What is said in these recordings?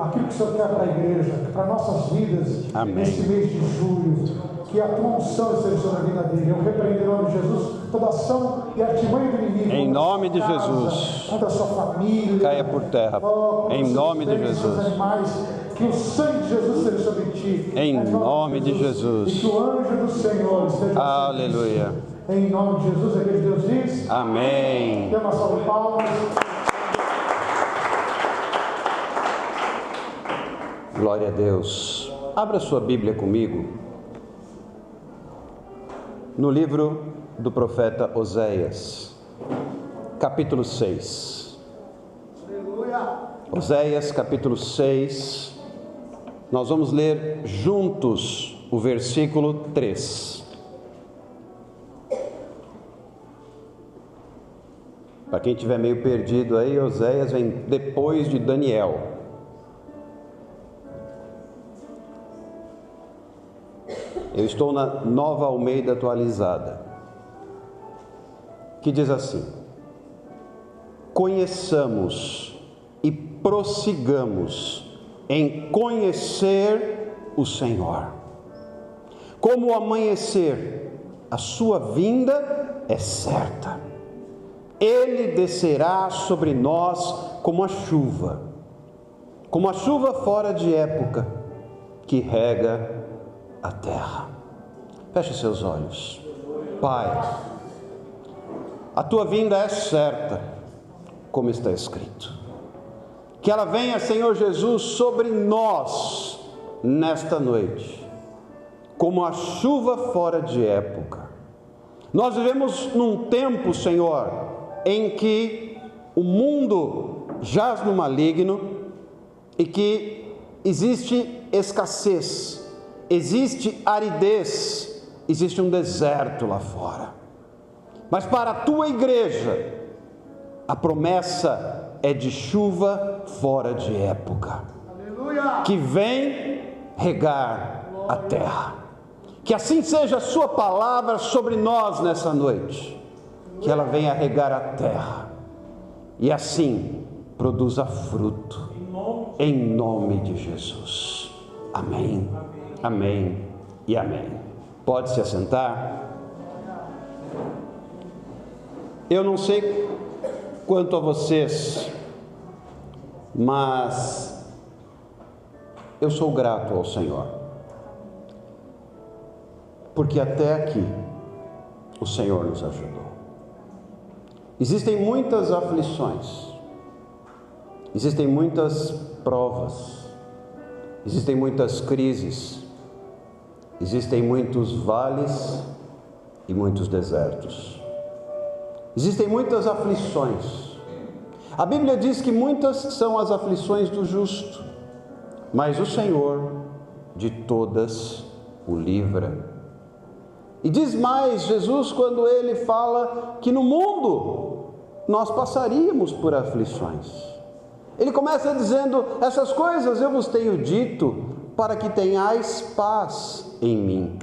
aquilo que o Senhor quer para a igreja, para nossas vidas, Amém. neste mês de julho. Que a tua unção esteja sobre a vida dele. Eu repreendo em nome de Jesus toda ação e artimanha do inimigo. Em nome de casa, Jesus. Contra a sua família. Caia por terra. Em nome de Jesus. Animais, que o sangue de Jesus seja sobre ti. Em nome de Jesus. E que o anjo do Senhor esteja Aleluia. sobre ti. Em nome de Jesus, é que Deus diz. Amém. Dê uma salva de palmas. Glória a Deus. Abra sua Bíblia comigo no livro do profeta Oséias, capítulo 6. Aleluia. Oséias, capítulo 6. Nós vamos ler juntos o versículo 3. Para quem estiver meio perdido aí, Oséias vem depois de Daniel. Eu estou na Nova Almeida Atualizada, que diz assim: conheçamos e prossigamos em conhecer o Senhor. Como o amanhecer, a sua vinda é certa. Ele descerá sobre nós como a chuva fora de época, que rega a terra. Feche seus olhos. Pai, a tua vinda é certa, como está escrito. Que ela venha, Senhor Jesus, sobre nós nesta noite, como a chuva fora de época. Nós vivemos num tempo, Senhor, em que o mundo jaz no maligno e que existe escassez, existe aridez, existe um deserto lá fora. Mas para a tua igreja, a promessa é de chuva fora de época. Aleluia! Que vem regar a terra. Que assim seja a sua palavra sobre nós nessa noite. Que ela venha regar a terra. E assim produza fruto. Em nome de Jesus. Amém. Amém e amém. Pode se assentar. Eu não sei quanto a vocês, mas eu sou grato ao Senhor, porque até aqui o Senhor nos ajudou. Existem muitas aflições, existem muitas provas, existem muitas crises, existem muitos vales e muitos desertos. Existem muitas aflições. A Bíblia diz que muitas são as aflições do justo, mas o Senhor de todas o livra. E diz mais Jesus quando ele fala que no mundo nós passaríamos por aflições. Ele começa dizendo: essas coisas eu vos tenho dito para que tenhais paz em mim.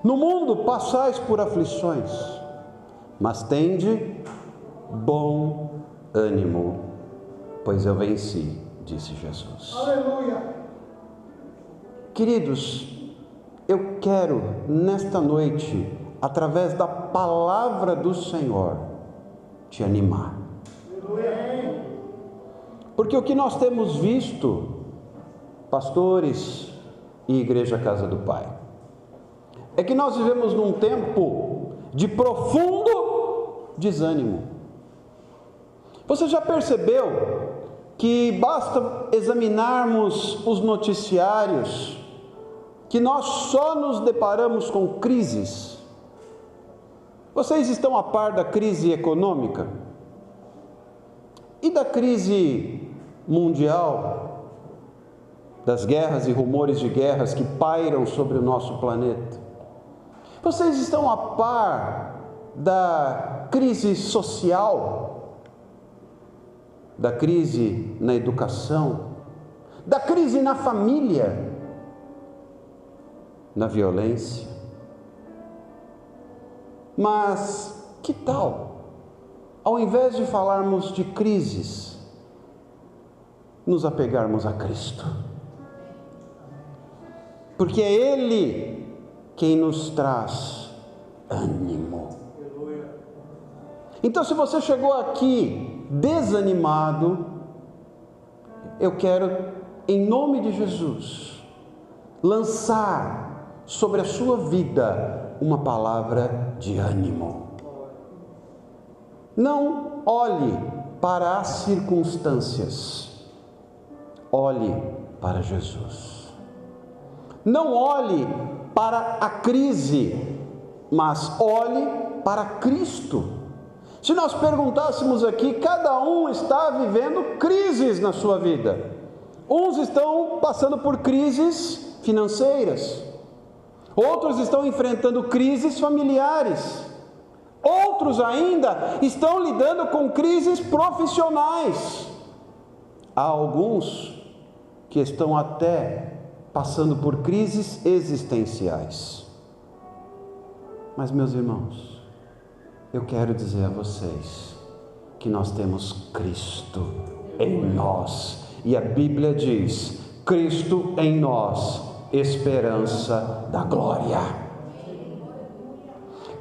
No mundo passais por aflições, mas tende bom ânimo, pois eu venci, disse Jesus. Aleluia! Queridos, eu quero nesta noite, através da palavra do Senhor, te animar. Porque o que nós temos visto, pastores e Igreja Casa do Pai, é que nós vivemos num tempo de profundo desânimo. Você já percebeu que basta examinarmos os noticiários que nós só nos deparamos com crises? Vocês estão a par da crise econômica? E da crise mundial? Das guerras e rumores de guerras que pairam sobre o nosso planeta? Vocês estão a par da crise social? Da crise na educação? Da crise na família? Na violência? Mas que tal, ao invés de falarmos de crises, nos apegarmos a Cristo, porque é Ele quem nos traz ânimo. Então, se você chegou aqui desanimado, eu quero, em nome de Jesus, lançar sobre a sua vida uma palavra de ânimo. Não olhe para as circunstâncias, olhe para Jesus. Não olhe para a crise, mas olhe para Cristo. Se nós perguntássemos aqui, cada um está vivendo crises na sua vida. Uns estão passando por crises financeiras, outros estão enfrentando crises familiares, outros ainda estão lidando com crises profissionais. Há alguns que estão até passando por crises existenciais. Mas, meus irmãos, eu quero dizer a vocês que nós temos Cristo em nós, e a Bíblia diz: Cristo em nós, esperança da glória.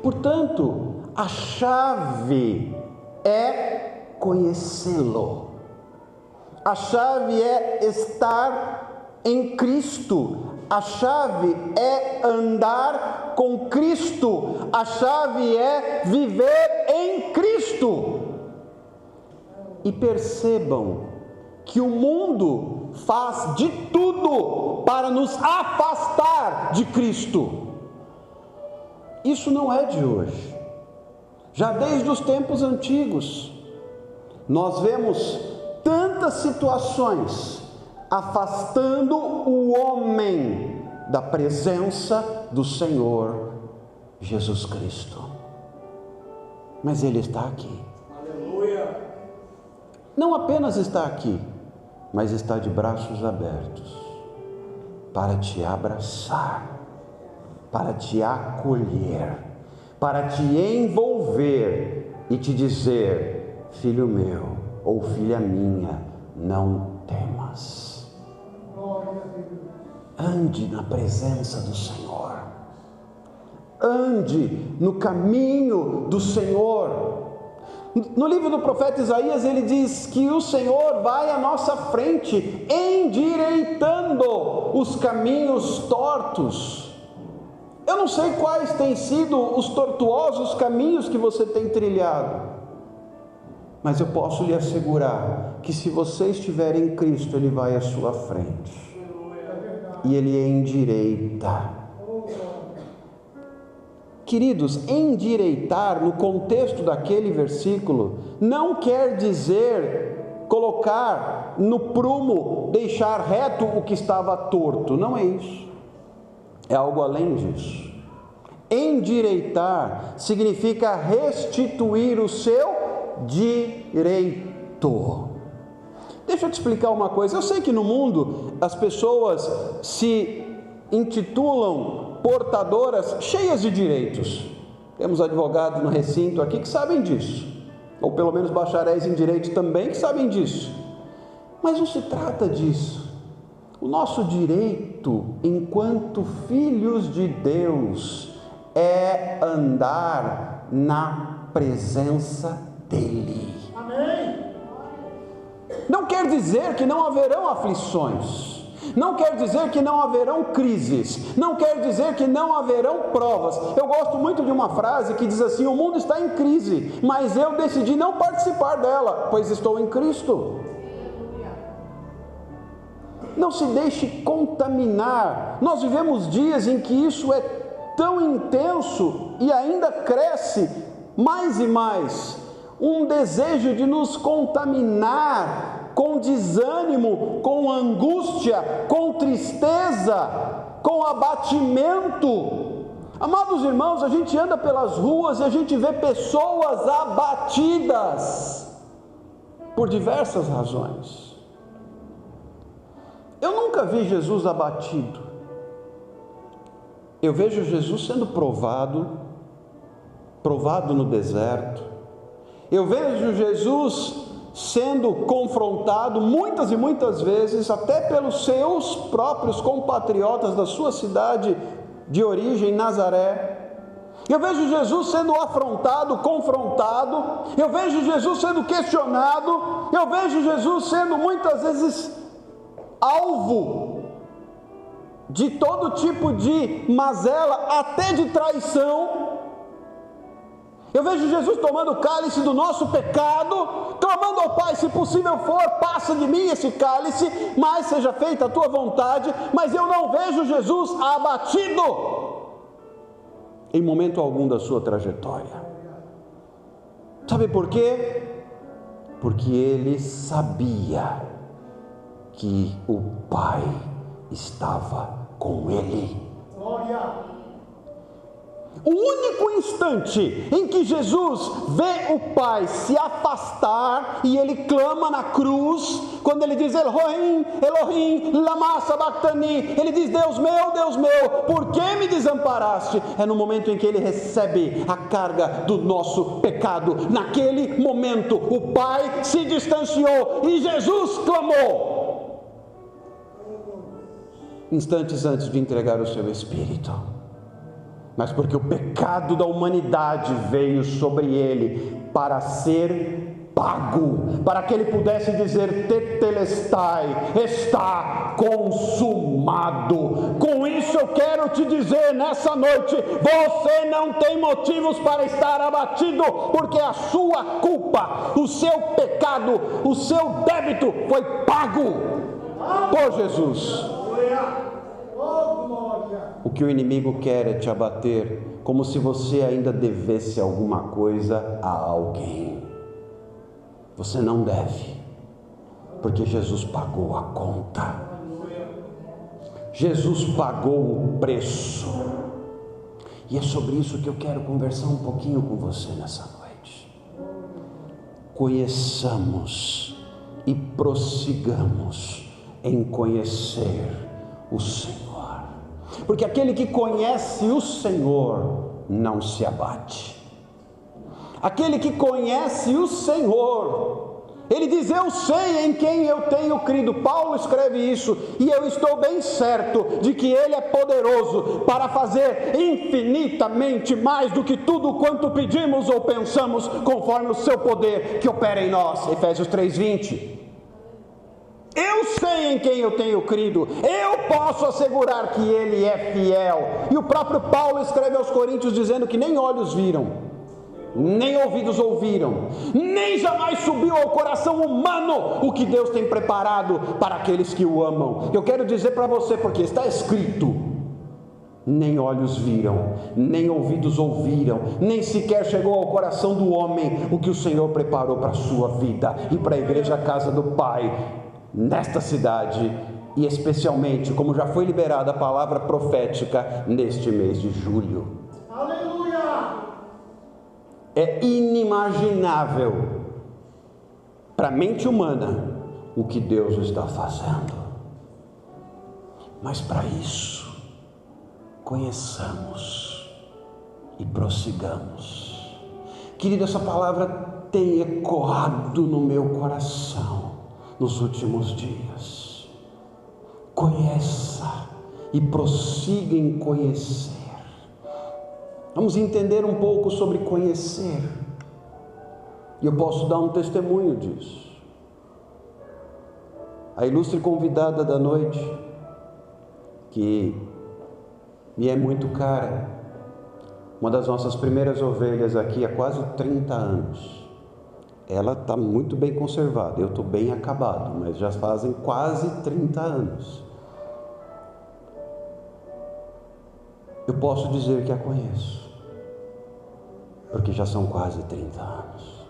Portanto, a chave é conhecê-lo, a chave é estar em Cristo, a chave é andar com Cristo, a chave é viver em Cristo. E percebam que o mundo faz de tudo para nos afastar de Cristo. Isso não é de hoje. Já desde os tempos antigos, nós vemos tantas situações afastando o homem da presença do Senhor Jesus Cristo. Mas Ele está aqui. Aleluia! Não apenas está aqui, mas está de braços abertos para te abraçar, para te acolher, para te envolver e te dizer: filho meu ou filha minha, não temas. Ande na presença do Senhor, ande no caminho do Senhor. No livro do profeta Isaías, ele diz que o Senhor vai à nossa frente, endireitando os caminhos tortos. Eu não sei quais têm sido os tortuosos caminhos que você tem trilhado, mas eu posso lhe assegurar que se você estiver em Cristo, Ele vai à sua frente e Ele endireita. Queridos, endireitar no contexto daquele versículo não quer dizer colocar no prumo, deixar reto o que estava torto. Não é isso, é algo além disso. Endireitar significa restituir o seu direito. Deixa eu te explicar uma coisa. Eu sei que no mundo as pessoas se intitulam portadoras cheias de direitos. Temos advogados no recinto aqui que sabem disso, ou pelo menos bacharéis em direito também que sabem disso. Mas não se trata disso. O nosso direito enquanto filhos de Deus é andar na presença dEle. Amém. Não quer dizer que não haverão aflições, não quer dizer que não haverão crises, não quer dizer que não haverão provas. Eu gosto muito de uma frase que diz assim: o mundo está em crise, mas eu decidi não participar dela, pois estou em Cristo. Não se deixe contaminar. Nós vivemos dias em que isso é tão intenso e ainda cresce mais e mais. Um desejo de nos contaminar com desânimo, com angústia, com tristeza, com abatimento. Amados irmãos, a gente anda pelas ruas e a gente vê pessoas abatidas por diversas razões. Eu nunca vi Jesus abatido. Eu vejo Jesus sendo provado no deserto. Eu vejo Jesus sendo confrontado muitas e muitas vezes, até pelos seus próprios compatriotas da sua cidade de origem, Nazaré. Eu vejo Jesus sendo afrontado, confrontado, eu vejo Jesus sendo questionado, eu vejo Jesus sendo muitas vezes alvo de todo tipo de mazela, até de traição. Eu vejo Jesus tomando o cálice do nosso pecado, clamando ao Pai: se possível for, passa de mim esse cálice, mas seja feita a tua vontade. Mas eu não vejo Jesus abatido em momento algum da sua trajetória. Sabe por quê? Porque ele sabia que o Pai estava com ele. Glória! O único instante em que Jesus vê o Pai se afastar e ele clama na cruz, quando ele diz: Elohim, Elohim, lama sabachthani, ele diz: Deus meu, por que me desamparaste? É no momento em que ele recebe a carga do nosso pecado. Naquele momento o Pai se distanciou e Jesus clamou, instantes antes de entregar o seu Espírito. Mas porque o pecado da humanidade veio sobre ele para ser pago, para que ele pudesse dizer: tetelestai, está consumado. Com isso eu quero te dizer nessa noite: você não tem motivos para estar abatido, porque a sua culpa, o seu pecado, o seu débito foi pago por Jesus. O que o inimigo quer é te abater, como se você ainda devesse alguma coisa a alguém. Você não deve, porque Jesus pagou a conta. Jesus pagou o preço. E é sobre isso que eu quero conversar um pouquinho com você nessa noite. Conheçamos e prossigamos em conhecer o Senhor. Porque aquele que conhece o Senhor não se abate. Aquele que conhece o Senhor, ele diz: eu sei em quem eu tenho crido. Paulo escreve isso, e eu estou bem certo de que ele é poderoso para fazer infinitamente mais do que tudo quanto pedimos ou pensamos, conforme o seu poder que opera em nós. Efésios 3:20. Eu sei em quem eu tenho crido, eu posso assegurar que ele é fiel. E o próprio Paulo escreve aos Coríntios dizendo que nem olhos viram, nem ouvidos ouviram, nem jamais subiu ao coração humano o que Deus tem preparado para aqueles que o amam. Eu quero dizer para você, porque está escrito: nem olhos viram, nem ouvidos ouviram, nem sequer chegou ao coração do homem o que o Senhor preparou para a sua vida e para a igreja, a casa do Pai, nesta cidade, e especialmente, como já foi liberada a palavra profética neste mês de julho. Aleluia! É inimaginável para a mente humana o que Deus está fazendo. Mas para isso, conheçamos e prossigamos. Querido, essa palavra tem ecoado no meu coração nos últimos dias. Conheça e prossiga em conhecer. Vamos entender um pouco sobre conhecer. E eu posso dar um testemunho disso. A ilustre convidada da noite, que me é muito cara, uma das nossas primeiras ovelhas aqui há quase 30 anos. Ela está muito bem conservada, eu estou bem acabado, mas já fazem quase 30 anos. Eu posso dizer que a conheço, porque já são quase 30 anos.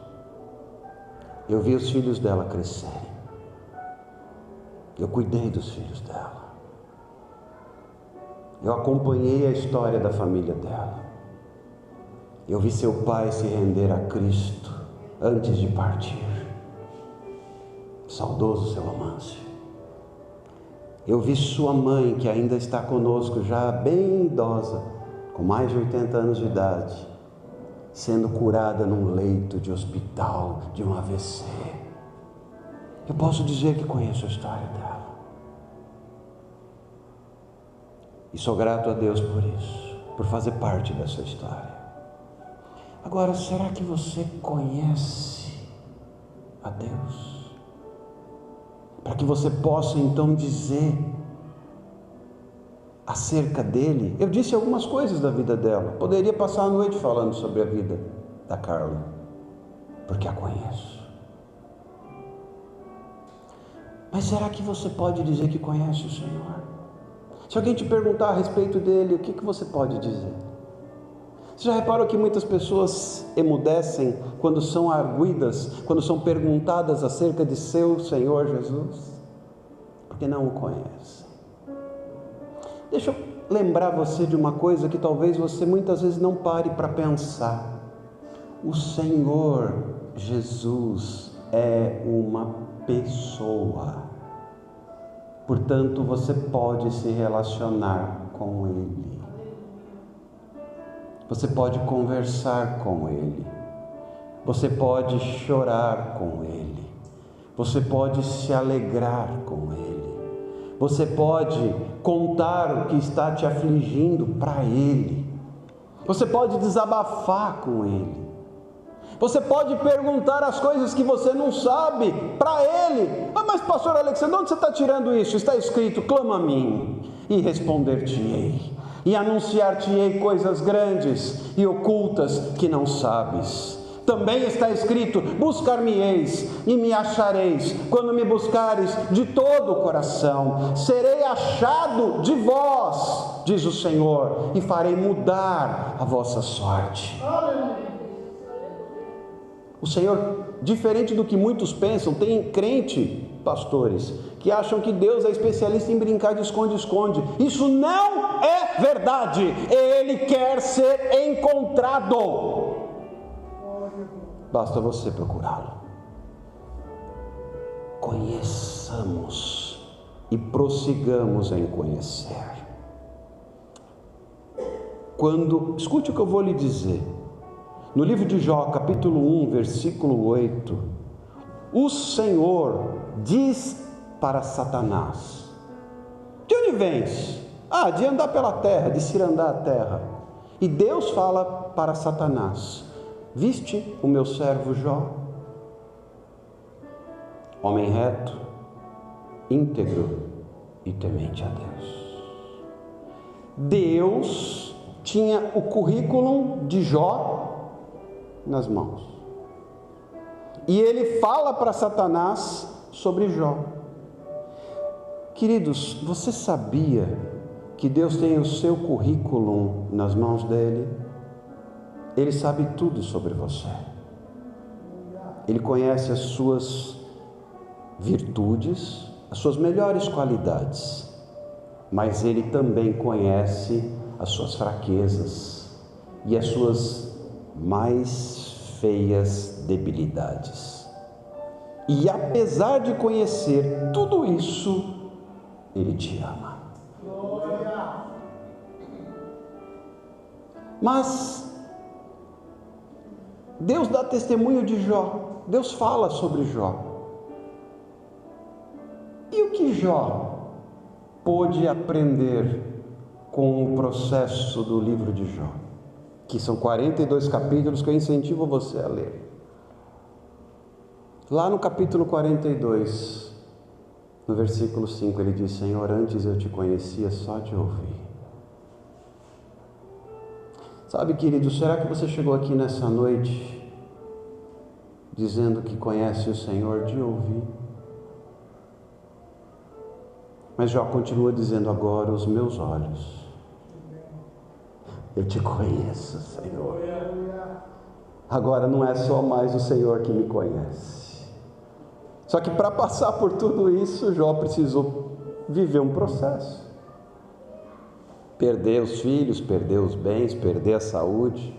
Eu vi os filhos dela crescerem, eu cuidei dos filhos dela, eu acompanhei a história da família dela, eu vi seu pai se render a Cristo antes de partir, saudoso seu Amâncio. Eu vi sua mãe, que ainda está conosco, já bem idosa, com mais de 80 anos de idade, sendo curada num leito de hospital de um AVC. eu posso dizer que conheço a história dela. E sou grato a Deus por isso, por fazer parte dessa história. Agora, será que você conhece a Deus? Para que você possa então dizer acerca dele. Eu disse algumas coisas da vida dela. Poderia passar a noite falando sobre a vida da Carla, porque a conheço. Mas será que você pode dizer que conhece o Senhor? Se alguém te perguntar a respeito dele, o que você pode dizer? Você já reparou que muitas pessoas emudecem quando são arguidas, quando são perguntadas acerca de seu Senhor Jesus? Porque não o conhecem. Deixa eu lembrar você de uma coisa que talvez você muitas vezes não pare para pensar. O Senhor Jesus é uma pessoa. Portanto, você pode se relacionar com Ele. Você pode conversar com Ele. Você pode chorar com Ele. Você pode se alegrar com Ele. Você pode contar o que está te afligindo para Ele. Você pode desabafar com Ele. Você pode perguntar as coisas que você não sabe para Ele. Ah, mas pastor Alexandre, onde você está tirando isso? Está escrito, clama a mim e responder-te-ei. E anunciar-te-ei coisas grandes e ocultas que não sabes. Também está escrito, buscar-me-eis e me achareis, quando me buscares de todo o coração. Serei achado de vós, diz o Senhor, e farei mudar a vossa sorte. O Senhor, diferente do que muitos pensam, tem crente, pastores, que acham que Deus é especialista em brincar de esconde-esconde. Isso não é verdade. Ele quer ser encontrado. Basta você procurá-lo. Conheçamos e prossigamos em conhecer. Escute o que eu vou lhe dizer. No livro de Jó, capítulo 1, versículo 8, o Senhor diz para Satanás: de onde vens? De andar pela terra, de cirandar a terra. E Deus fala para Satanás: viste o meu servo Jó? Homem reto, íntegro e temente a Deus. Deus tinha o currículo de Jó nas mãos. E ele fala para Satanás sobre Jó. Queridos, você sabia que Deus tem o seu currículo nas mãos dele? Ele sabe tudo sobre você. Ele conhece as suas virtudes, as suas melhores qualidades, mas ele também conhece as suas fraquezas e as suas mais feias debilidades. E apesar de conhecer tudo isso, ele te ama. Mas Deus dá testemunho de Jó. Deus fala sobre Jó. E o que Jó pôde aprender com o processo do livro de Jó? Que são 42 capítulos que eu incentivo você a ler. Lá no capítulo 42, no versículo 5, ele diz: Senhor, antes eu te conhecia só de ouvir. Sabe, querido, será que você chegou aqui nessa noite dizendo que conhece o Senhor de ouvir? Mas Jó continua dizendo: agora os meus olhos, eu te conheço, Senhor. Agora não é só mais o Senhor que me conhece. Só que para passar por tudo isso, Jó precisou viver um processo. Perder os filhos, perder os bens, perder a saúde,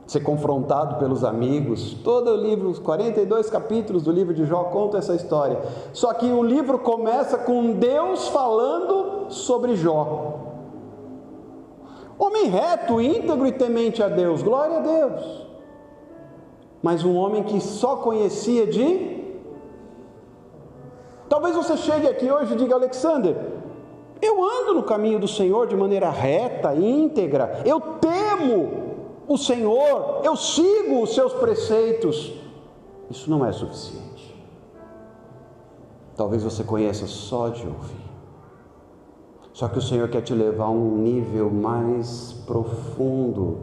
ser confrontado pelos amigos. Todo o livro, os 42 capítulos do livro de Jó contam essa história. Só que o livro começa com Deus falando sobre Jó. Homem reto, íntegro e temente a Deus, glória a Deus. Mas um homem que só conhecia de Talvez você chegue aqui hoje e diga: Alexander, eu ando no caminho do Senhor de maneira reta, íntegra, eu temo o Senhor, eu sigo os seus preceitos. Isso não é suficiente. Talvez você conheça só de ouvir. Só que o Senhor quer te levar a um nível mais profundo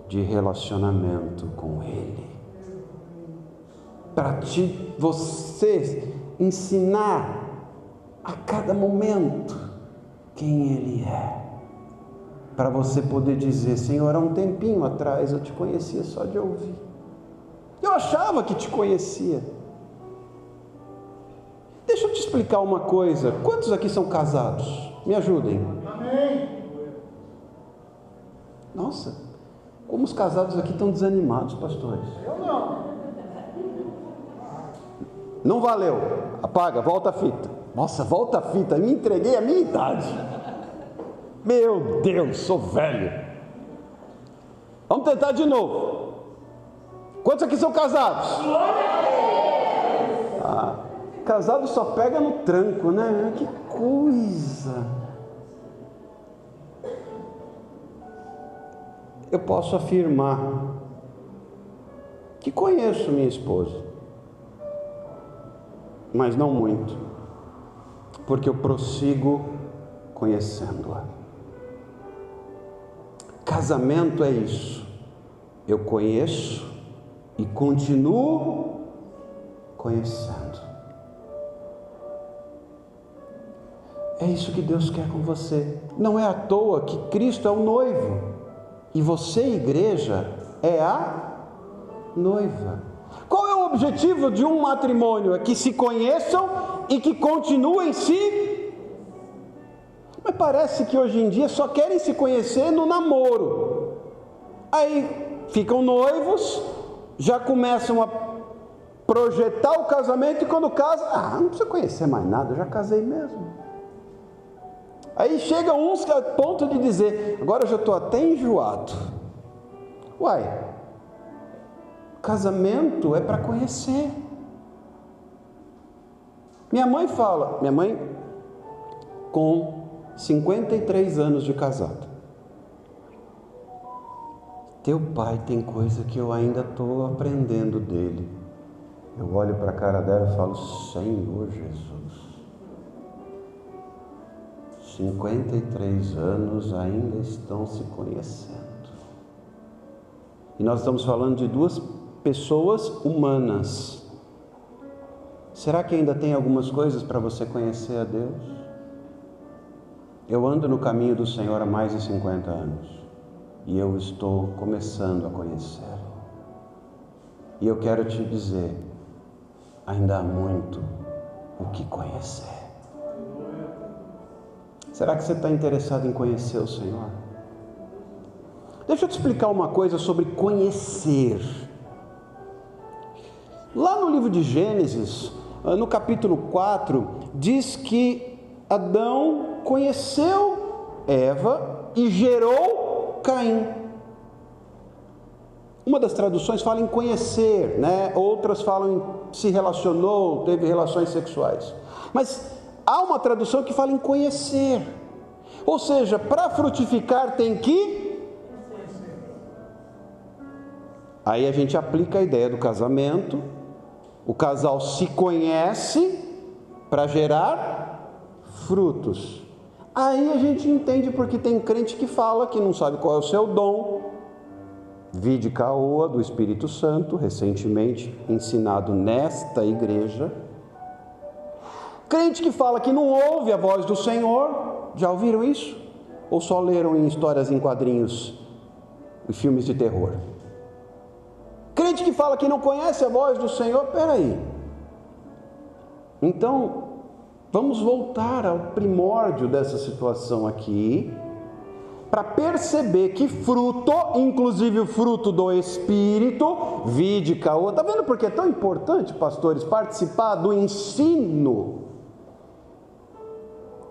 de relacionamento com Ele. Para você ensinar a cada momento quem Ele é. Para você poder dizer: Senhor, há um tempinho atrás eu te conhecia só de ouvir. Eu achava que te conhecia. Deixa eu te explicar uma coisa. Quantos aqui são casados? Me ajudem. Amém. Nossa, como os casados aqui estão desanimados, pastores. Eu não. Não valeu. Apaga, volta a fita. Nossa, volta a fita. Me entreguei a minha idade. Meu Deus, sou velho. Vamos tentar de novo. Quantos aqui são casados? Casado só pega no tranco, né? Que coisa. Eu posso afirmar que conheço minha esposa, mas não muito, porque eu prossigo conhecendo-a. Casamento é isso. Eu conheço e continuo conhecendo. É isso que Deus quer com você. Não é à toa que Cristo é o noivo e você, igreja, é a noiva. Qual é o objetivo de um matrimônio? É que se conheçam e que continuem se... Mas parece que hoje em dia só querem se conhecer no namoro. Aí ficam noivos, já começam a projetar o casamento e quando casa, não precisa conhecer mais nada, eu já casei mesmo. Aí chega uns a ponto de dizer: agora eu já estou até enjoado. Uai, casamento é para conhecer. Minha mãe com 53 anos de casada: teu pai tem coisa que eu ainda estou aprendendo dele. Eu olho para a cara dela e falo: Senhor Jesus, 53 anos ainda estão se conhecendo. E nós estamos falando de duas pessoas humanas. Será que ainda tem algumas coisas para você conhecer a Deus? Eu ando no caminho do Senhor há mais de 50 anos e eu estou começando a conhecer. E eu quero te dizer, ainda há muito o que conhecer. Será que você está interessado em conhecer o Senhor? Deixa eu te explicar uma coisa sobre conhecer. Lá no livro de Gênesis, no capítulo 4, diz que Adão conheceu Eva e gerou Caim. Uma das traduções fala em conhecer, né? Outras falam em se relacionou, teve relações sexuais. Mas há uma tradução que fala em conhecer. Ou seja, para frutificar tem que... Aí a gente aplica a ideia do casamento. O casal se conhece para gerar frutos. Aí a gente entende porque tem crente que fala que não sabe qual é o seu dom. Vide Caoa do Espírito Santo, recentemente ensinado nesta igreja. Crente que fala que não ouve a voz do Senhor. Já ouviram isso? Ou só leram em histórias em quadrinhos e filmes de terror? Crente que fala que não conhece a voz do Senhor. Peraí. Então, vamos voltar ao primórdio dessa situação aqui, para perceber que fruto, inclusive o fruto do Espírito, vide Caoa. Está vendo porque é tão importante, pastores, participar do ensino?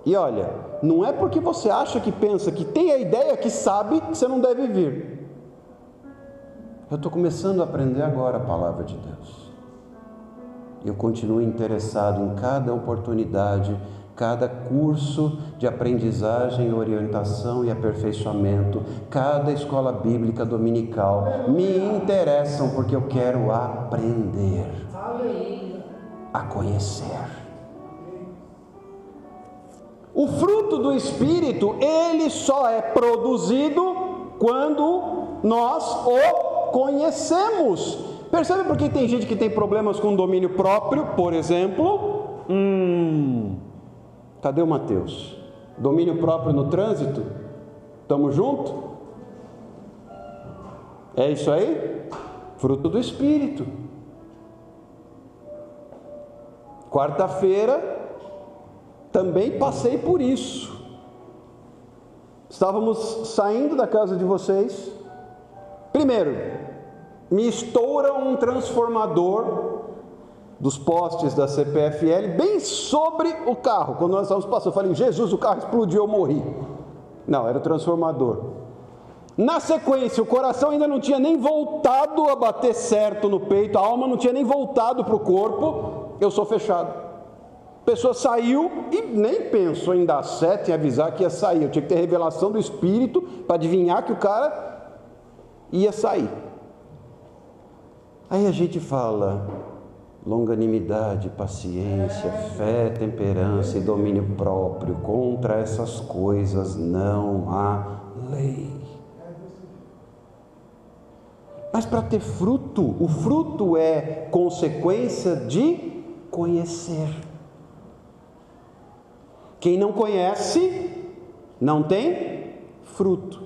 E olha, não é porque você acha que pensa, que tem a ideia, que sabe, que você não deve vir. Eu estou começando a aprender agora a palavra de Deus. Eu continuo interessado em cada oportunidade, cada curso de aprendizagem, orientação e aperfeiçoamento, cada escola bíblica dominical. Me interessam porque eu quero aprender a conhecer. O fruto do Espírito, ele só é produzido quando nós o conhecemos. Percebe por que tem gente que tem problemas com domínio próprio, por exemplo? Cadê o Mateus? Domínio próprio no trânsito? Estamos juntos? É isso aí? Fruto do Espírito. Quarta-feira também passei por isso. Estávamos saindo da casa de vocês. Primeiro, me estoura um transformador dos postes da CPFL bem sobre o carro. Quando nós estávamos passando, eu falei: Jesus, o carro explodiu, eu morri. Não, era o transformador. Na sequência, o coração ainda não tinha nem voltado a bater certo no peito, a alma não tinha nem voltado para o corpo, eu sou fechado. A pessoa saiu e nem pensou em dar seta e avisar que ia sair. Eu tinha que ter revelação do Espírito para adivinhar que o cara ia sair. Aí a gente fala: longanimidade, paciência, fé, temperança e domínio próprio. Contra essas coisas não há lei. Mas para ter fruto, o fruto é consequência de conhecer. Quem não conhece, não tem fruto.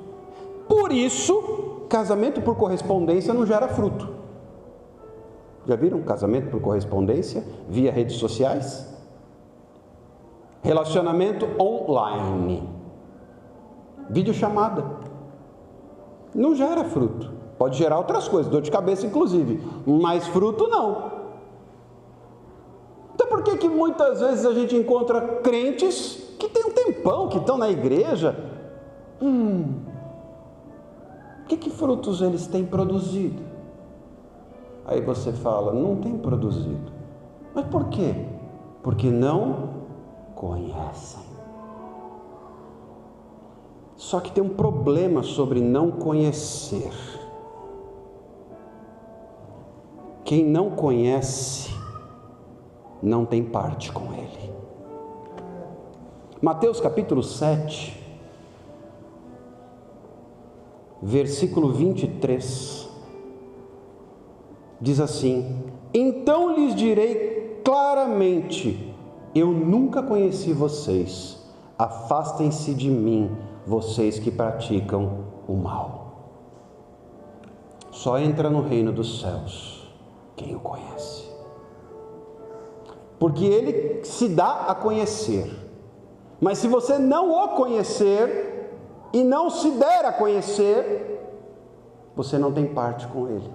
Por isso, casamento por correspondência não gera fruto. Já viram casamento por correspondência via redes sociais? Relacionamento online, videochamada, não gera fruto. Pode gerar outras coisas, dor de cabeça inclusive, mas fruto não. Então por que muitas vezes a gente encontra crentes que tem um tempão, que estão na igreja, que frutos eles têm produzido? Aí você fala: não tem produzido. Mas por quê? Porque não conhecem. Só que tem um problema sobre não conhecer. Quem não conhece não tem parte com ele. Mateus capítulo 7, versículo 23, diz assim: então lhes direi claramente: eu nunca conheci vocês, afastem-se de mim, vocês que praticam o mal. Só entra no reino dos céus quem o conhece, porque ele se dá a conhecer. Mas se você não o conhecer e não se der a conhecer, você não tem parte com ele.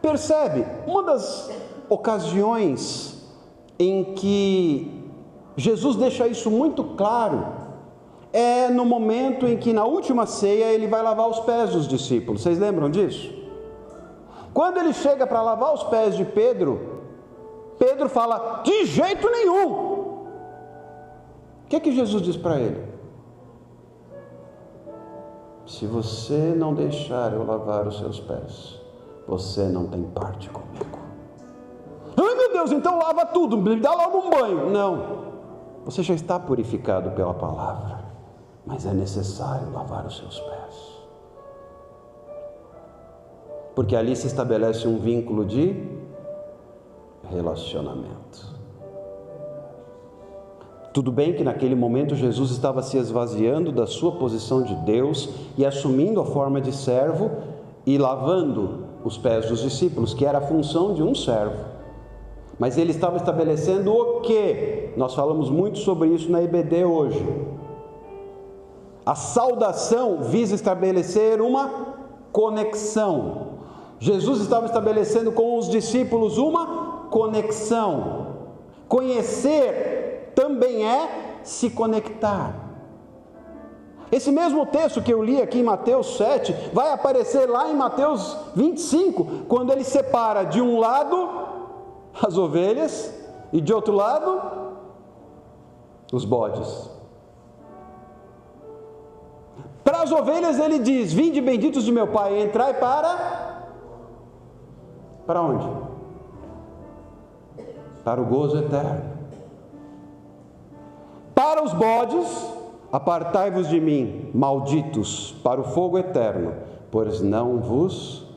Percebe? Uma das ocasiões em que Jesus deixa isso muito claro é no momento em que na última ceia ele vai lavar os pés dos discípulos. Vocês lembram disso? Quando ele chega para lavar os pés de Pedro, Pedro fala: de jeito nenhum. O que Jesus diz para ele? Se você não deixar eu lavar os seus pés, você não tem parte comigo. Ai meu Deus, então lava tudo, me dá logo um banho. Não, você já está purificado pela palavra, mas é necessário lavar os seus pés, porque ali se estabelece um vínculo de relacionamento. Tudo bem que naquele momento Jesus estava se esvaziando da sua posição de Deus e assumindo a forma de servo e lavando os pés dos discípulos, que era a função de um servo. Mas ele estava estabelecendo o quê? Nós falamos muito sobre isso na IBD hoje. A saudação visa estabelecer uma conexão. Jesus estava estabelecendo com os discípulos uma conexão. Conhecer também é se conectar. Esse mesmo texto que eu li aqui em Mateus 7, vai aparecer lá em Mateus 25, quando ele separa de um lado as ovelhas, e de outro lado, os bodes. Para as ovelhas ele diz: vinde benditos de meu Pai, entrai para onde? Para o gozo eterno. Para os bodes, apartai-vos de mim, malditos, para o fogo eterno, pois não vos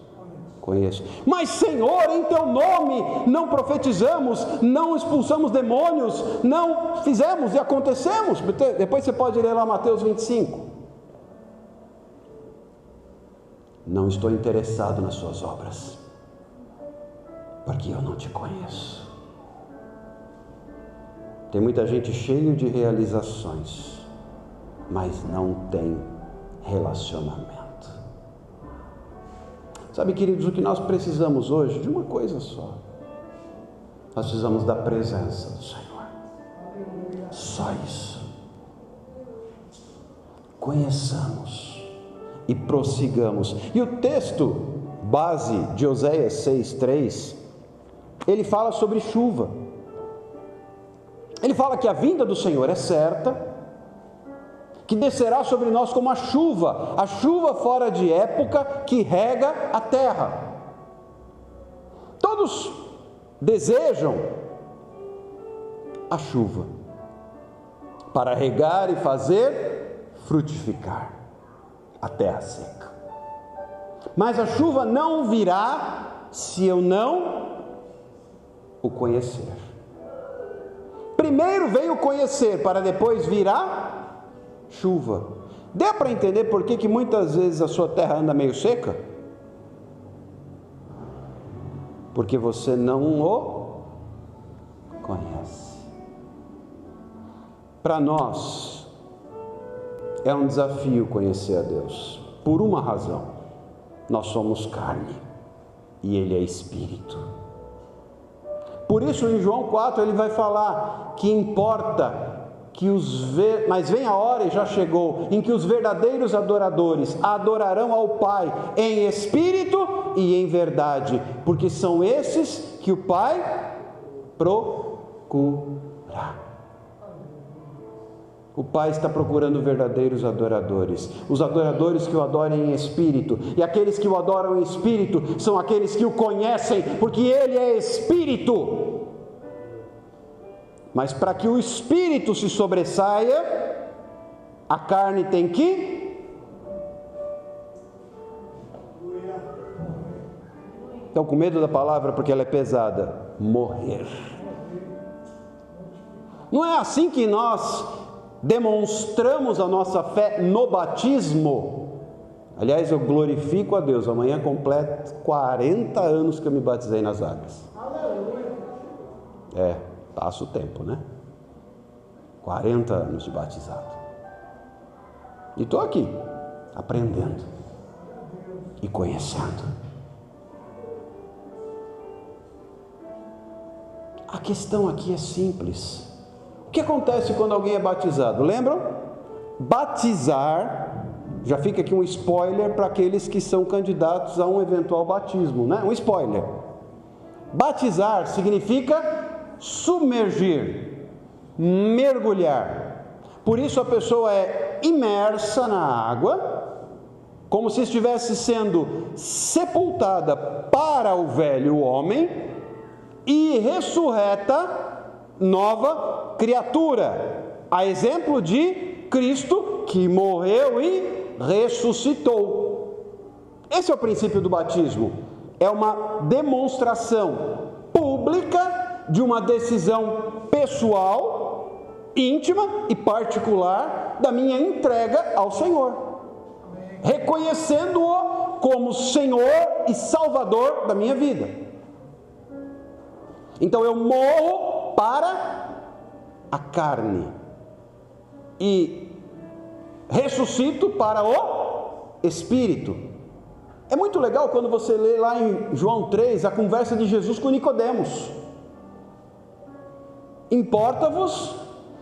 conheço. Mas, Senhor, em teu nome não profetizamos, não expulsamos demônios, não fizemos e acontecemos. Depois você pode ler lá Mateus 25. Não estou interessado nas suas obras, porque eu não te conheço. Tem muita gente cheia de realizações, mas não tem relacionamento. Sabe, queridos, o que nós precisamos hoje? De uma coisa só. Nós precisamos da presença do Senhor. Só isso. Conheçamos e prossigamos. E o texto base de Oséias 6:3, ele fala sobre chuva. Ele fala que a vinda do Senhor é certa, que descerá sobre nós como a chuva fora de época que rega a terra. Todos desejam a chuva para regar e fazer frutificar a terra seca. Mas a chuva não virá se eu não o conhecer. Primeiro veio conhecer, para depois virá chuva. Deu para entender por que muitas vezes a sua terra anda meio seca? Porque você não o conhece. Para nós é um desafio conhecer a Deus, por uma razão: nós somos carne e Ele é Espírito. Por isso em João 4 ele vai falar que importa que mas vem a hora, e já chegou, em que os verdadeiros adoradores adorarão ao Pai em espírito e em verdade, porque são esses que o Pai procura. O Pai está procurando verdadeiros adoradores, os adoradores que o adorem em espírito, e aqueles que o adoram em espírito são aqueles que o conhecem, porque Ele é Espírito. Mas para que o Espírito se sobressaia, a carne tem que... Estão com medo da palavra porque ela é pesada? Morrer. Não é assim que nós demonstramos a nossa fé no batismo? Aliás, eu glorifico a Deus, amanhã completo 40 anos que eu me batizei nas águas. Passa o tempo, né? 40 anos de batizado. E estou aqui, aprendendo e conhecendo. A questão aqui é simples. O que acontece quando alguém é batizado? Lembram? Batizar, já fica aqui um spoiler para aqueles que são candidatos a um eventual batismo, né? Um spoiler. Batizar significa submergir, mergulhar. Por isso a pessoa é imersa na água, como se estivesse sendo sepultada para o velho homem e ressurreta nova criatura, a exemplo de Cristo, que morreu e ressuscitou. Esse é o princípio do batismo. É uma demonstração pública de uma decisão pessoal, íntima e particular da minha entrega ao Senhor, reconhecendo-o como Senhor e Salvador da minha vida. Então eu morro para a carne e ressuscito para o Espírito. É muito legal quando você lê lá em João 3 a conversa de Jesus com Nicodemos. Importa-vos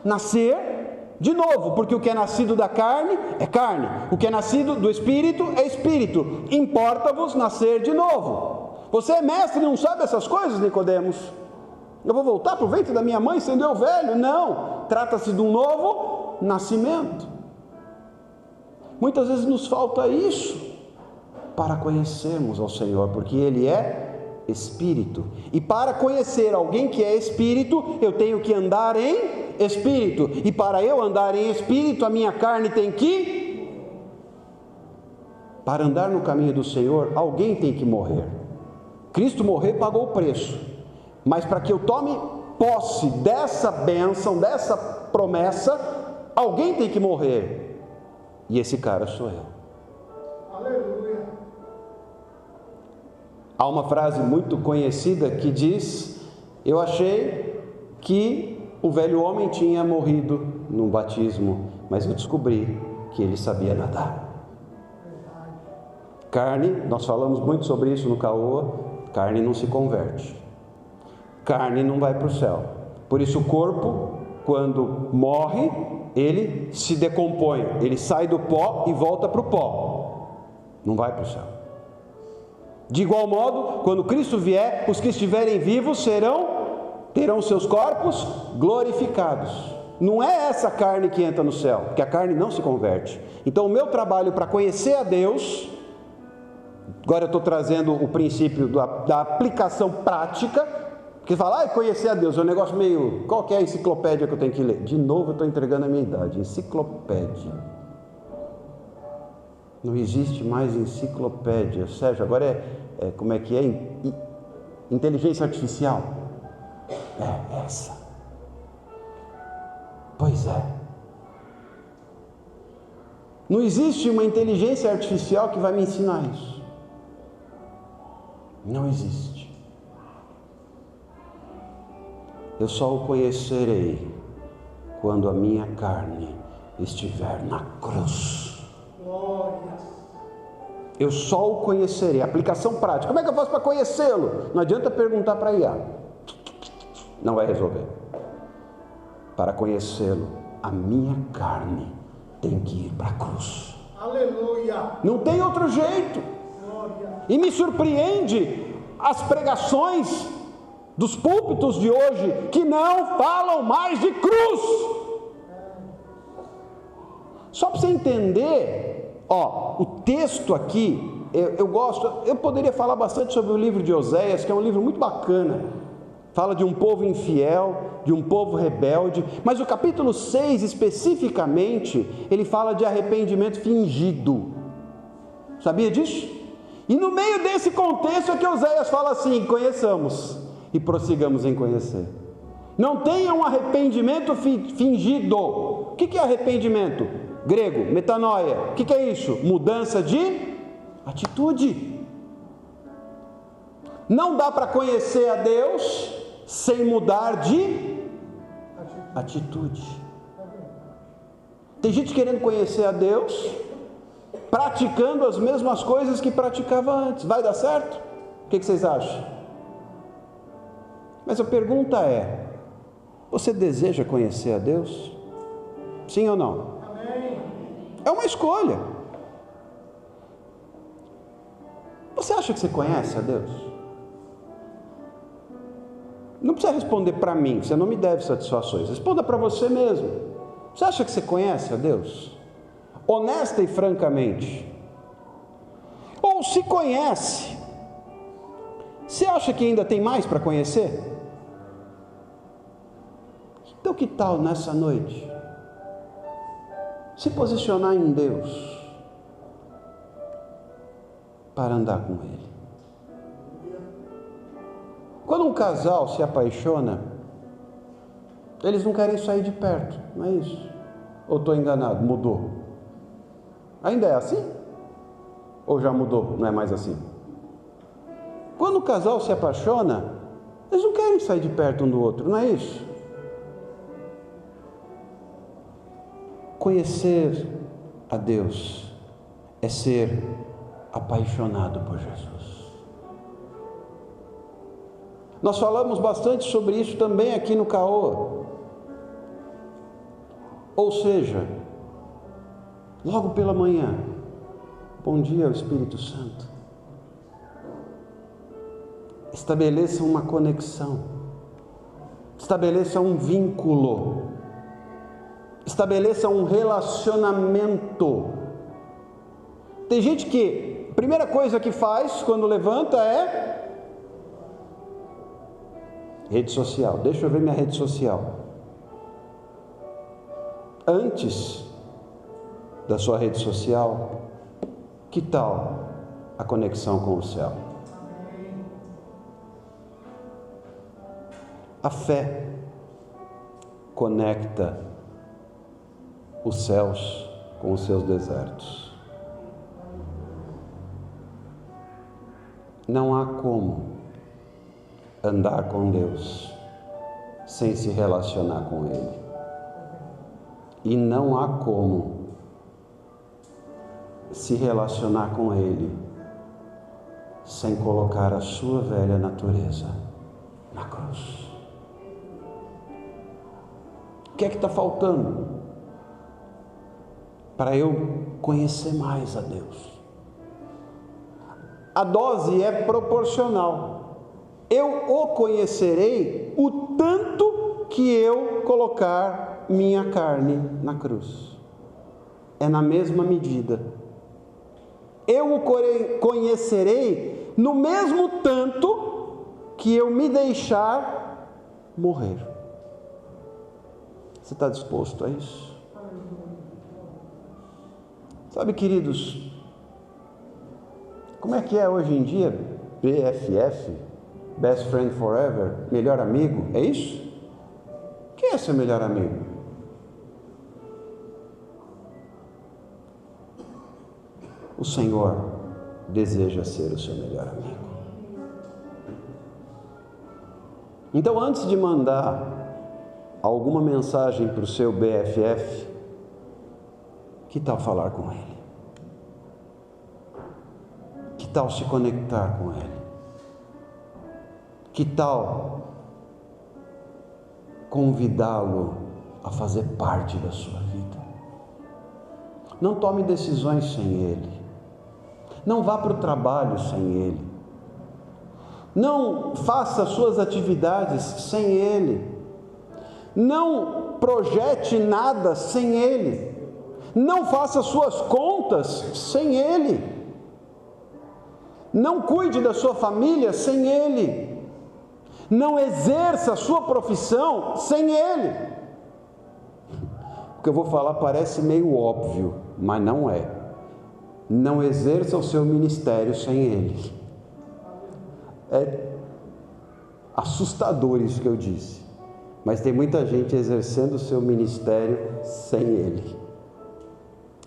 nascer de novo, porque o que é nascido da carne é carne, o que é nascido do Espírito é Espírito. Importa-vos nascer de novo. Você é mestre e não sabe essas coisas, Nicodemos? Eu vou voltar para o ventre da minha mãe sendo eu velho? Não, trata-se de um novo nascimento. Muitas vezes nos falta isso para conhecermos ao Senhor, porque Ele é Espírito, e para conhecer alguém que é Espírito, eu tenho que andar em Espírito, e para eu andar em Espírito, a minha carne tem que... Para andar no caminho do Senhor, alguém tem que morrer. Cristo morreu e pagou o preço, mas para que eu tome posse dessa bênção, dessa promessa, alguém tem que morrer, e esse cara sou eu. Aleluia. Há uma frase muito conhecida que diz: eu achei que o velho homem tinha morrido no batismo, mas eu descobri que ele sabia nadar. Carne, nós falamos muito sobre isso no Caoa, carne não se converte, carne não vai para o céu. Por isso o corpo, quando morre, ele se decompõe, ele sai do pó e volta para o pó, não vai para o céu. De igual modo, quando Cristo vier, os que estiverem vivos terão seus corpos glorificados. Não é essa carne que entra no céu, porque a carne não se converte. Então o meu trabalho para conhecer a Deus, agora eu estou trazendo o princípio da aplicação prática, porque fala, conhecer a Deus é um negócio meio, qual que é a enciclopédia que eu tenho que ler? De novo eu estou entregando a minha idade, enciclopédia. Não existe mais enciclopédia, Sérgio, agora como é que é? Inteligência artificial. É essa. Pois é. Não existe uma inteligência artificial que vai me ensinar isso. Não existe. Eu só o conhecerei quando a minha carne estiver na cruz. Eu só o conhecerei. Aplicação prática. Como é que eu faço para conhecê-lo? Não adianta perguntar para IA. Não vai resolver. Para conhecê-lo, a minha carne tem que ir para a cruz. Aleluia. Não tem outro jeito. Glória. E me surpreende as pregações dos púlpitos de hoje que não falam mais de cruz. Só para você entender, o texto aqui, eu poderia falar bastante sobre o livro de Oséias, que é um livro muito bacana. Fala de um povo infiel, de um povo rebelde, mas o capítulo 6 especificamente, ele fala de arrependimento fingido. Sabia disso? E no meio desse contexto é que Oséias fala assim: conheçamos e prossigamos em conhecer. Não tenha um arrependimento fingido. O que é arrependimento? Grego, metanoia. O que é isso? Mudança de atitude. Não dá para conhecer a Deus sem mudar de atitude. Tem gente querendo conhecer a Deus, praticando as mesmas coisas que praticava antes. Vai dar certo? O que vocês acham? Mas a pergunta é: você deseja conhecer a Deus? Sim ou não? É uma escolha. Você acha que você conhece a Deus? Não precisa responder para mim, você não me deve satisfações. Responda para você mesmo. Você acha que você conhece a Deus? Honesta e francamente. Ou se conhece, você acha que ainda tem mais para conhecer? Então que tal nessa noite se posicionar em Deus para andar com Ele? Quando um casal se apaixona, eles não querem sair de perto, não é isso? Ou estou enganado? Mudou? Ainda é assim? Ou já mudou? Não é mais assim? Quando o casal se apaixona, eles não querem sair de perto um do outro, não é isso? Conhecer a Deus é ser apaixonado por Jesus. Nós falamos bastante sobre isso também aqui no Caoa. Ou seja, logo pela manhã, bom dia ao Espírito Santo. Estabeleça uma conexão. Estabeleça um vínculo. Estabeleça um relacionamento. Tem gente que a primeira coisa que faz quando levanta é rede social. Deixa eu ver minha rede social. Antes da sua rede social, que tal a conexão com o céu? A fé conecta os céus com os seus desertos. Não há como andar com Deus sem se relacionar com Ele. E não há como se relacionar com Ele sem colocar a sua velha natureza na cruz. O que é que está faltando para eu conhecer mais a Deus? A dose é proporcional. Eu o conhecerei o tanto que eu colocar minha carne na cruz. É na mesma medida. Eu o conhecerei no mesmo tanto que eu me deixar morrer. Você está disposto a isso? Sabe, queridos, como é que é hoje em dia? BFF, Best Friend Forever, melhor amigo, é isso? Quem é seu melhor amigo? O Senhor deseja ser o seu melhor amigo. Então, antes de mandar alguma mensagem para o seu BFF, que tal falar com ele? Que tal se conectar com ele? Que tal convidá-lo a fazer parte da sua vida? Não tome decisões sem ele. Não vá para o trabalho sem ele. Não faça suas atividades sem ele. Não projete nada sem ele. Não faça suas contas sem ele. Não cuide da sua família sem ele. Não exerça a sua profissão sem ele. O que eu vou falar parece meio óbvio, mas não é. Não exerça o seu ministério sem ele. É assustador isso que eu disse. Mas tem muita gente exercendo o seu ministério sem ele.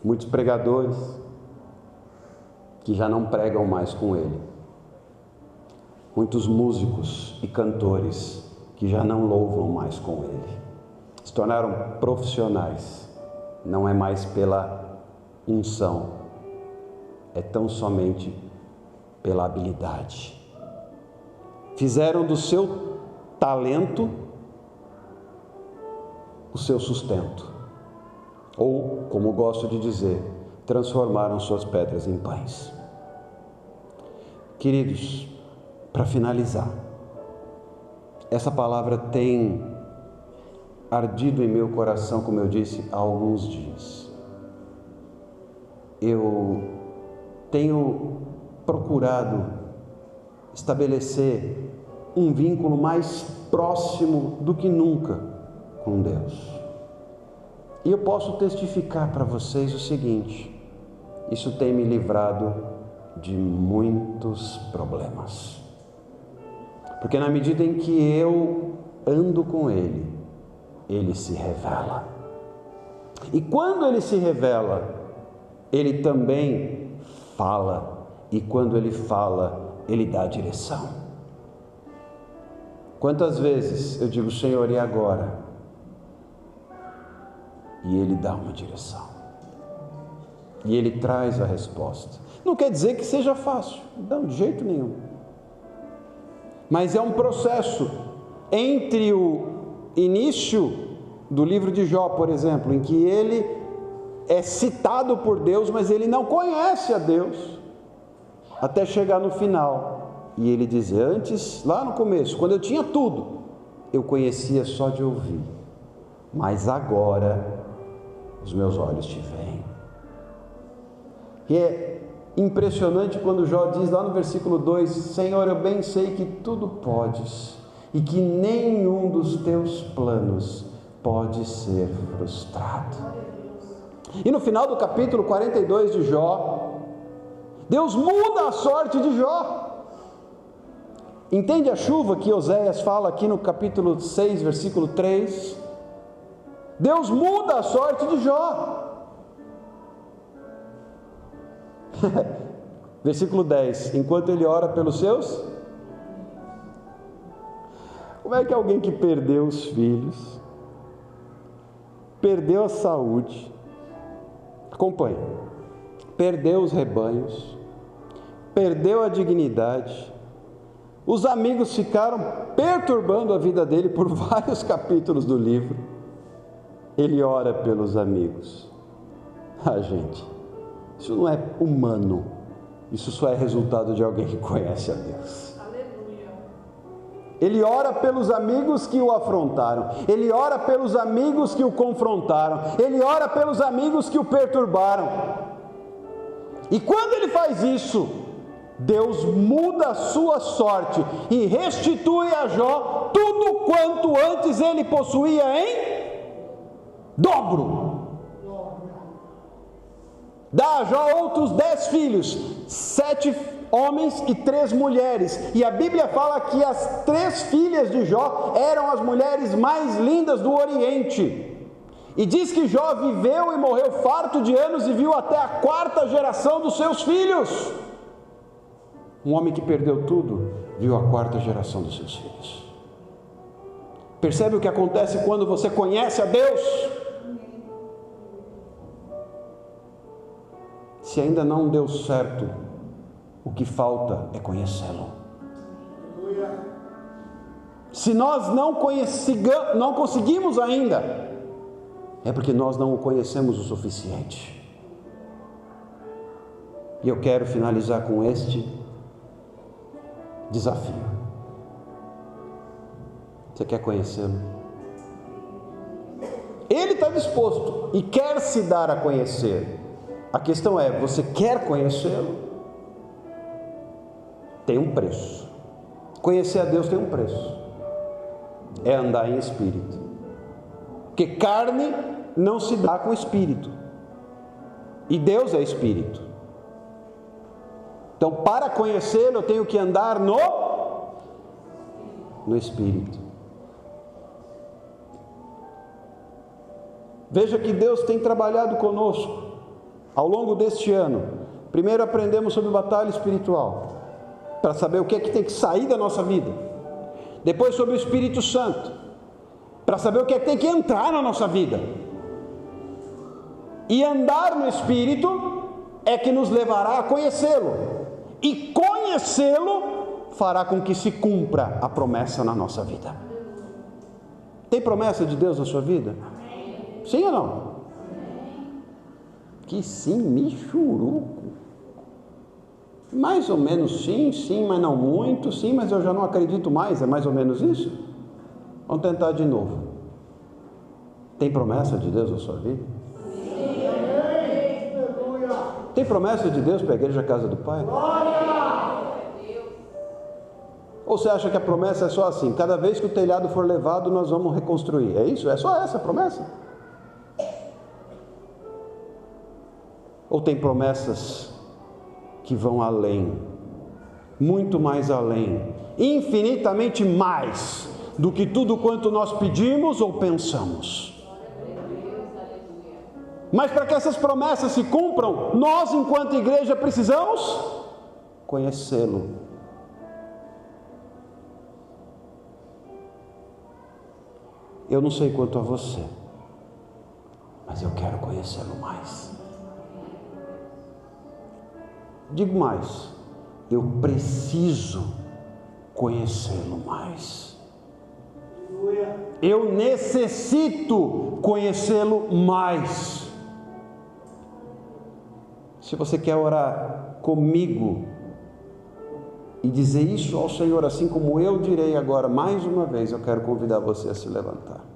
Muitos pregadores que já não pregam mais com ele. Muitos músicos e cantores que já não louvam mais com ele. Se tornaram profissionais. Não é mais pela unção, é tão somente pela habilidade. Fizeram do seu talento o seu sustento. Ou, como gosto de dizer, transformaram suas pedras em pães. Queridos, para finalizar, essa palavra tem ardido em meu coração, como eu disse, há alguns dias. Eu tenho procurado estabelecer um vínculo mais próximo do que nunca com Deus. E eu posso testificar para vocês o seguinte: isso tem me livrado de muitos problemas. Porque na medida em que eu ando com Ele, Ele se revela. E quando Ele se revela, Ele também fala. E quando Ele fala, Ele dá direção. Quantas vezes eu digo: Senhor, e agora? E Ele dá uma direção. E Ele traz a resposta. Não quer dizer que seja fácil, não, de jeito nenhum. Mas é um processo entre o início do livro de Jó, por exemplo, em que ele é citado por Deus, mas ele não conhece a Deus, até chegar no final. E ele diz: antes, lá no começo, quando eu tinha tudo, eu conhecia só de ouvir, mas agora os meus olhos te veem. E é impressionante quando Jó diz lá no versículo 2: Senhor, eu bem sei que tudo podes e que nenhum dos teus planos pode ser frustrado. E no final do capítulo 42 de Jó, Deus muda a sorte de Jó. Entende a chuva que Oséias fala aqui no capítulo 6, versículo 3? Deus muda a sorte de Jó. Versículo 10: enquanto ele ora pelos seus. Como é que alguém que perdeu os filhos, perdeu a saúde, acompanha, perdeu os rebanhos, perdeu a dignidade, os amigos ficaram perturbando a vida dele por vários capítulos do livro, ele ora pelos amigos. Gente, isso não é humano, isso só é resultado de alguém que conhece a Deus. Aleluia. Ele ora pelos amigos que o afrontaram, ele ora pelos amigos que o confrontaram, ele ora pelos amigos que o perturbaram. E quando ele faz isso, Deus muda a sua sorte e restitui a Jó tudo quanto antes ele possuía em dobro. Dá a Jó outros 10 filhos, 7 homens e 3 mulheres. E a Bíblia fala que as 3 filhas de Jó eram as mulheres mais lindas do Oriente. E diz que Jó viveu e morreu farto de anos e viu até a 4ª geração dos seus filhos. Um homem que perdeu tudo, viu a 4ª geração dos seus filhos. Percebe o que acontece quando você conhece a Deus? Se ainda não deu certo, o que falta é conhecê-lo. Se nós não conseguimos ainda, é porque nós não o conhecemos o suficiente. E eu quero finalizar com este desafio. Você quer conhecê-lo? Ele está disposto e quer se dar a conhecer. A questão é, você quer conhecê-lo? Tem um preço. Conhecer a Deus tem um preço. É andar em espírito. Porque carne não se dá com espírito. E Deus é espírito. Então, para conhecê-lo, eu tenho que andar no Espírito. Veja que Deus tem trabalhado conosco ao longo deste ano. Primeiro aprendemos sobre batalha espiritual, para saber o que é que tem que sair da nossa vida. Depois sobre o Espírito Santo, para saber o que é que tem que entrar na nossa vida. E andar no Espírito é que nos levará a conhecê-lo. E conhecê-lo fará com que se cumpra a promessa na nossa vida. Tem promessa de Deus na sua vida? Sim ou não? Que sim, michuruco. Mais ou menos sim, mas não muito, sim, mas eu já não acredito mais, é mais ou menos isso? Vamos tentar de novo. Tem promessa de Deus na sua vida? Tem promessa de Deus para a igreja Casa do Pai? Ou você acha que a promessa é só assim, cada vez que o telhado for levado nós vamos reconstruir? É isso? É só essa a promessa? Ou tem promessas que vão além, muito mais além, infinitamente mais do que tudo quanto nós pedimos ou pensamos? Mas para que essas promessas se cumpram, nós, enquanto igreja, precisamos conhecê-lo. Eu não sei quanto a você, mas eu quero conhecê-lo mais. Digo mais, eu preciso conhecê-lo mais. Eu necessito conhecê-lo mais. Se você quer orar comigo e dizer isso ao Senhor, assim como eu direi agora, mais uma vez, eu quero convidar você a se levantar.